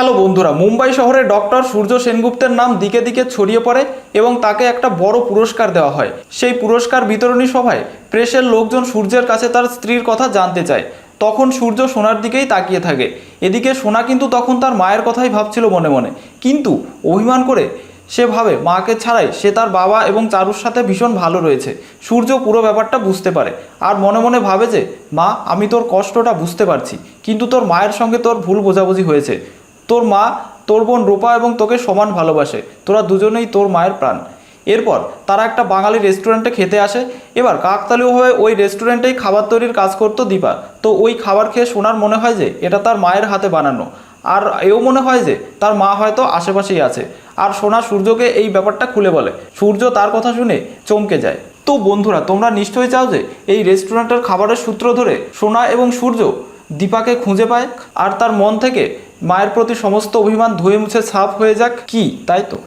Hello বন্ধুরা, মুম্বাই শহরে doctor সূর্য সেনগুপ্তের নাম দিকে দিকে ছড়িয়ে পড়ে এবং তাকে একটা বড় পুরস্কার দেওয়া হয়। সেই পুরস্কার বিতরণী সভায় প্রেসের লোকজন সূর্যের কাছে তার স্ত্রীর কথা জানতে চায়। তখন সূর্য সোনার দিকেই তাকিয়ে থাকে। এদিকে সোনা কিন্তু তখন তার মায়ের কথাই ভাবছিল মনে মনে, কিন্তু অভিমান করে সে ভাবে মাকে ছাড়াই সে তার বাবা এবং চারুর সাথে ভীষণ ভালো রয়েছে। সূর্য পুরো ব্যাপারটা বুঝতে পারে আর মনে মনে ভাবে যে মা, আমি তোর কষ্টটা বুঝতে পারছি, কিন্তু তোর মায়ের সঙ্গে তোর ভুল বোঝাবুঝি হয়েছে। তোর মা, তোর বোন রূপা এবং তোকে সমান ভালোবাসে, তোরা দুজনেই তোর মায়ের প্রাণ। এরপর তারা একটা বাঙালি রেস্টুরেন্টে খেতে আসে। এবার কাকতালীয়ভাবে ওই রেস্টুরেন্টেই খাবার তৈরির কাজ করতো দীপা। তো ওই খাবার খেয়ে সোনার মনে হয় যে এটা তার মায়ের হাতে বানানো, আর এও মনে হয় যে তার মা হয়তো আশেপাশেই আছে। আর সোনা সূর্যকে এই ব্যাপারটা খুলে বলে। সূর্য তার কথা শুনে চমকে যায়। তো বন্ধুরা, তোমরা নিশ্চয়ই চাও যে এই রেস্টুরেন্টের খাবারের সূত্র ধরে সোনা এবং সূর্য দীপাকে খুঁজে পায় আর তার মন থেকে মায়ের প্রতি সমস্ত অভিমান ধুয়ে মুছে সাফ হয়ে যাক, কি তাই তো?